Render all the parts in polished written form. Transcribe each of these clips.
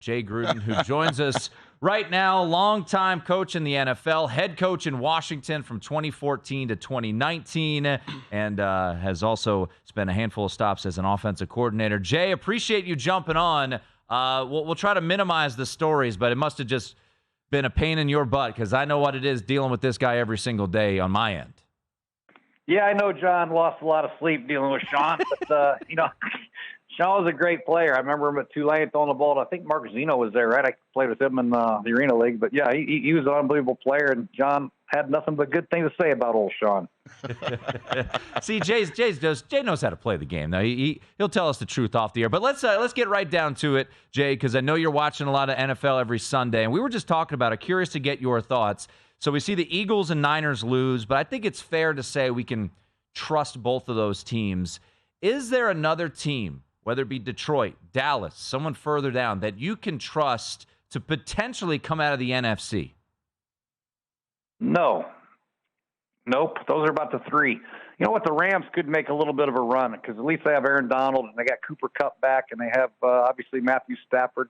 Jay Gruden, who joins us right now, longtime coach in the NFL, head coach in Washington from 2014 to 2019, and has also spent a handful of stops as an offensive coordinator. Jay, appreciate you jumping on. We'll try to minimize the stories, but it must have just been a pain in your butt because I know what it is dealing with this guy every single day on my end. Yeah, I know John lost a lot of sleep dealing with Shaun, but, Shaun was a great player. I remember him at Tulane throwing the ball. I think Mark Zeno was there, right? I played with him in the Arena League. But, yeah, he was an unbelievable player, and John had nothing but good things to say about old Shaun. See, Jay knows how to play the game. Now, he'll tell us the truth off the air. But let's get right down to it, Jay, because I know you're watching a lot of NFL every Sunday. And we were just talking about it. Curious to get your thoughts. So we see the Eagles and Niners lose, but I think it's fair to say we can trust both of those teams. Is there another team, whether it be Detroit, Dallas, someone further down, that you can trust to potentially come out of the NFC? No. Nope. Those are about the three. You know what? The Rams could make a little bit of a run because at least they have Aaron Donald and they got Cooper Kupp back and they have obviously Matthew Stafford.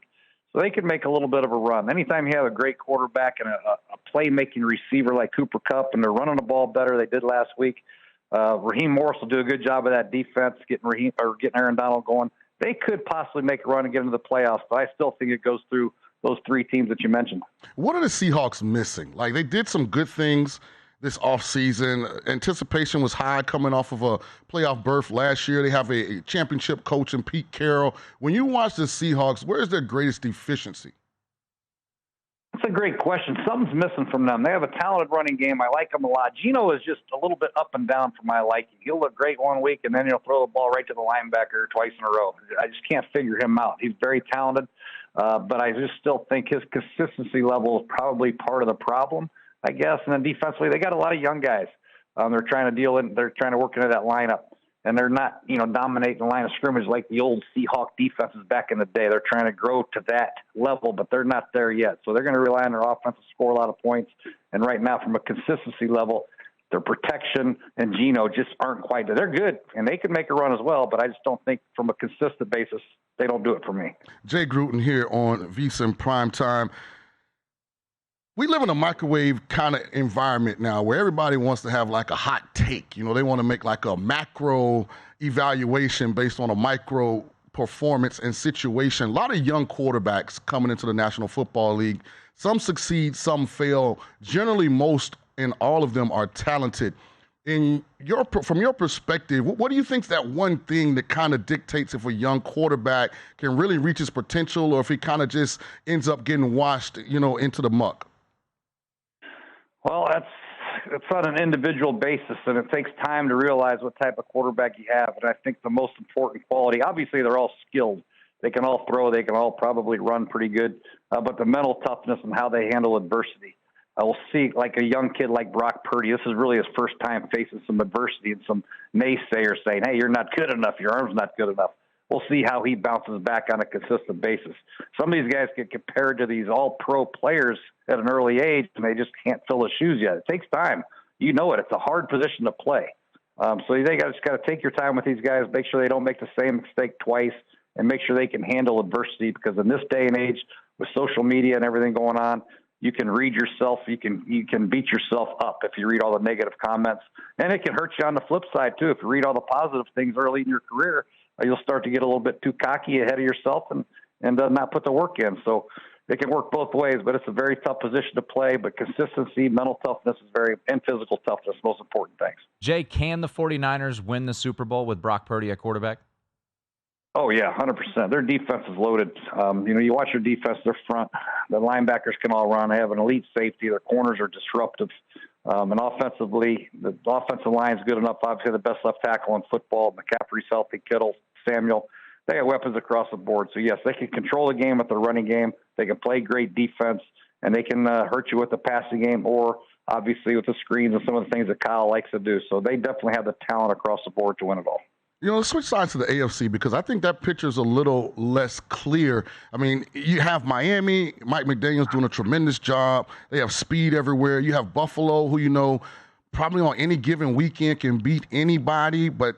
So they could make a little bit of a run. Anytime you have a great quarterback and a play-making receiver like Cooper Kupp and they're running the ball better, they did last week. Raheem Morris will do a good job of that defense, getting Aaron Donald going. They could possibly make a run and get into the playoffs, but I still think it goes through those three teams that you mentioned. What are the Seahawks missing? Like, they did some good things this offseason. Anticipation was high coming off of a playoff berth last year. They have a championship coach in Pete Carroll. When you watch the Seahawks, where is their greatest deficiency? That's a great question. Something's missing from them. They have a talented running game. I like them a lot. Geno is just a little bit up and down for my liking. He'll look great one week, and then he'll throw the ball right to the linebacker twice in a row. I just can't figure him out. He's very talented, but I just still think his consistency level is probably part of the problem, I guess. And then defensively, they got a lot of young guys. They're trying to work into that lineup. And they're not, dominating the line of scrimmage like the old Seahawk defenses back in the day. They're trying to grow to that level, but they're not there yet. So they're going to rely on their offense to score a lot of points. And right now, from a consistency level, their protection and Geno just aren't quite there. They're good, and they can make a run as well, but I just don't think from a consistent basis, they don't do it for me. Jay Gruden here on VSiN PrimeTime. We live in a microwave kind of environment now where everybody wants to have like a hot take. They want to make like a macro evaluation based on a micro performance and situation. A lot of young quarterbacks coming into the National Football League. Some succeed, some fail. Generally, most and all of them are talented. From your perspective, what do you think is that one thing that kind of dictates if a young quarterback can really reach his potential or if he kind of just ends up getting washed, into the muck? Well, it's on an individual basis, and it takes time to realize what type of quarterback you have. And I think the most important quality, obviously, they're all skilled. They can all throw. They can all probably run pretty good. But the mental toughness and how they handle adversity. I will see, like a young kid like Brock Purdy, this is really his first time facing some adversity and some naysayers saying, hey, you're not good enough. Your arm's not good enough. We'll see how he bounces back on a consistent basis. Some of these guys get compared to these all-pro players at an early age, and they just can't fill the shoes yet. It takes time. You know it. It's a hard position to play. So you just got to take your time with these guys, make sure they don't make the same mistake twice, and make sure they can handle adversity, because in this day and age, with social media and everything going on, you can read yourself. You can beat yourself up if you read all the negative comments. And it can hurt you on the flip side, too. If you read all the positive things early in your career, you'll start to get a little bit too cocky ahead of yourself and not put the work in. So it can work both ways, but it's a very tough position to play. But consistency, mental toughness and physical toughness, most important things. Jay, can the 49ers win the Super Bowl with Brock Purdy at quarterback? Oh, yeah, 100%. Their defense is loaded. You watch their defense, their front. The linebackers can all run. They have an elite safety. Their corners are disruptive. And offensively, the offensive line is good enough. Obviously, the best left tackle in football. McCaffrey's healthy. Kittle, Samuel. They have weapons across the board. So, yes, they can control the game with their running game. They can play great defense, and they can hurt you with the passing game or, obviously, with the screens and some of the things that Kyle likes to do. So they definitely have the talent across the board to win it all. Let's switch sides to the AFC because I think that picture's a little less clear. I mean, you have Miami, Mike McDaniel's doing a tremendous job. They have speed everywhere. You have Buffalo, who probably on any given weekend can beat anybody, but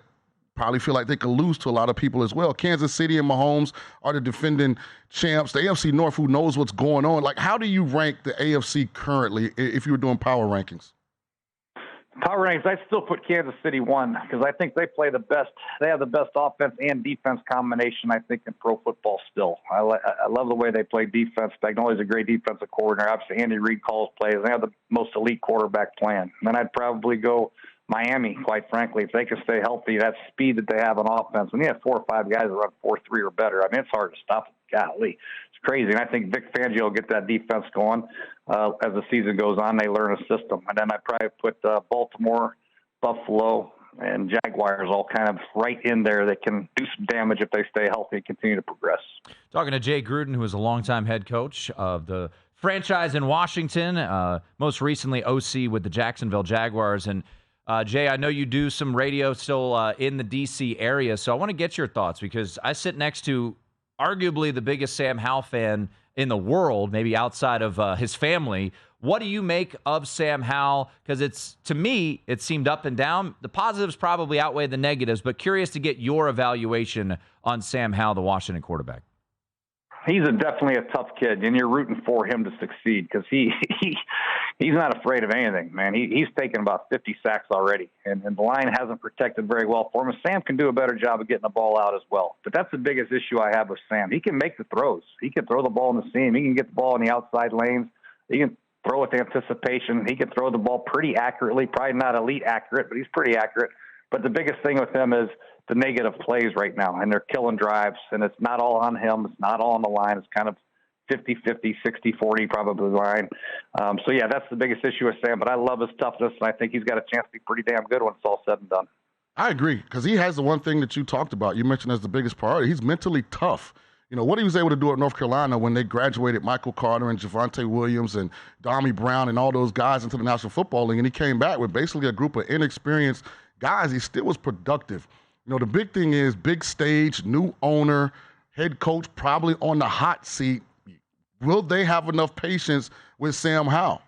probably feel like they could lose to a lot of people as well. Kansas City and Mahomes are the defending champs. The AFC North, who knows what's going on? Like, how do you rank the AFC currently if you were doing power rankings? Power rankings, I still put Kansas City 1 because I think they play the best. They have the best offense and defense combination, I think, in pro football still. I love the way they play defense. Spagnoli's a great defensive coordinator. Obviously, Andy Reid calls plays. They have the most elite quarterback playing. And then I'd probably go Miami, quite frankly. If they can stay healthy, that speed that they have on offense. When you have 4 or 5 guys that run 4-3 or better, I mean, it's hard to stop them. Golly, it's crazy. And I think Vic Fangio will get that defense going as the season goes on. They learn a system. And then I probably put Baltimore, Buffalo, and Jaguars all kind of right in there that can do some damage if they stay healthy and continue to progress. Talking to Jay Gruden, who is a longtime head coach of the franchise in Washington, most recently OC with the Jacksonville Jaguars. And Jay, I know you do some radio still in the D.C. area, so I want to get your thoughts because I sit next to arguably the biggest Sam Howell fan in the world, maybe outside of his family. What do you make of Sam Howell? Because to me, it seemed up and down. The positives probably outweigh the negatives, but curious to get your evaluation on Sam Howell, the Washington quarterback. He's definitely a tough kid, and you're rooting for him to succeed because he's not afraid of anything, man. He's taken about 50 sacks already, and the line hasn't protected very well for him. Sam can do a better job of getting the ball out as well. But that's the biggest issue I have with Sam. He can make the throws. He can throw the ball in the seam. He can get the ball in the outside lanes. He can throw with anticipation. He can throw the ball pretty accurately, probably not elite accurate, but he's pretty accurate. But the biggest thing with him is the negative plays right now, and they're killing drives, and it's not all on him. It's not all on the line. It's kind of 50-50, 60-40 probably line. So, yeah, that's the biggest issue with Sam, but I love his toughness, and I think he's got a chance to be pretty damn good when it's all said and done. I agree, because he has the one thing that you talked about, you mentioned as the biggest priority. He's mentally tough. You know, what he was able to do at North Carolina when they graduated Michael Carter and Javonte Williams and Dommy Brown and all those guys into the National Football League, and he came back with basically a group of inexperienced guys. He still was productive. You know, the big thing is big stage, new owner, head coach probably on the hot seat. Will they have enough patience with Sam Howell?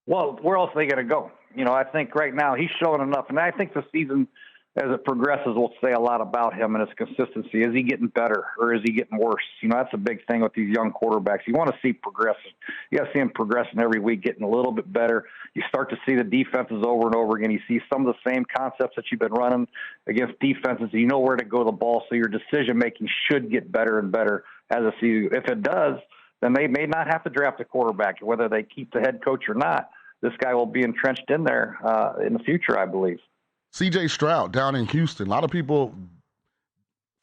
Well, where else are they going to go? You know, I think right now he's showing enough. And I think the season, as it progresses, will say a lot about him and his consistency. Is he getting better or is he getting worse? You know, that's a big thing with these young quarterbacks. You want to see progression. You got to see him progressing every week, getting a little bit better. You start to see the defenses over and over again. You see some of the same concepts that you've been running against defenses. You know where to go the ball, so your decision-making should get better and better as a season. If it does, then they may not have to draft a quarterback. Whether they keep the head coach or not, this guy will be entrenched in there in the future, I believe. C.J. Stroud down in Houston. A lot of people,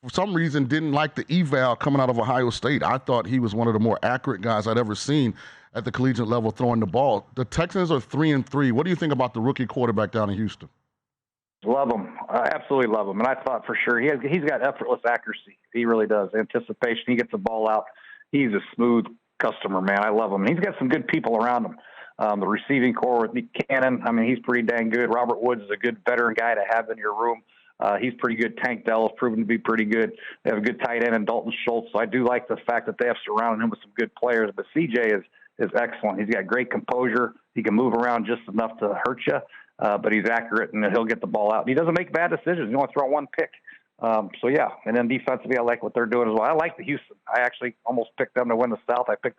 for some reason, didn't like the eval coming out of Ohio State. I thought he was one of the more accurate guys I'd ever seen at the collegiate level throwing the ball. The Texans are 3-3. What do you think about the rookie quarterback down in Houston? Love him. I absolutely love him. And I thought for sure he's got effortless accuracy. He really does. Anticipation. He gets the ball out. He's a smooth customer, man. I love him. He's got some good people around him. The receiving core with Nick Cannon, I mean, he's pretty dang good. Robert Woods is a good veteran guy to have in your room. He's pretty good. Tank Dell has proven to be pretty good. They have a good tight end in Dalton Schultz. So I do like the fact that they have surrounded him with some good players. But CJ is excellent. He's got great composure. He can move around just enough to hurt you, but he's accurate, and he'll get the ball out. He doesn't make bad decisions. He only throw one pick. So, yeah, and then defensively, I like what they're doing as well. I like the Houston. I actually almost picked them to win the South. I picked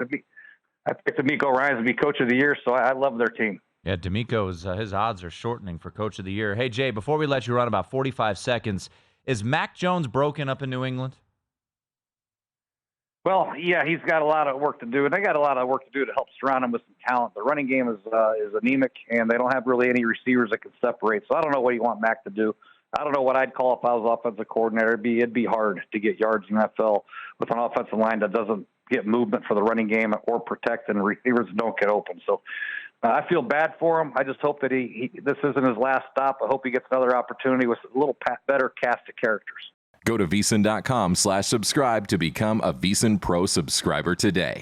D'Amico Ryans to be Coach of the Year, so I love their team. Yeah, D'Amico's his odds are shortening for Coach of the Year. Hey, Jay, before we let you run about 45 seconds, is Mac Jones broken up in New England? Well, yeah, he's got a lot of work to do, and they got a lot of work to do to help surround him with some talent. The running game is anemic, and they don't have really any receivers that can separate. So I don't know what you want Mac to do. I don't know what I'd call if I was offensive coordinator. It'd be hard to get yards in the NFL with an offensive line that doesn't get movement for the running game or protect, and receivers don't get open. So I feel bad for him. I just hope that this isn't his last stop. I hope he gets another opportunity with a little better cast of characters. Go to VSiN.com/subscribe to become a VSiN Pro subscriber today.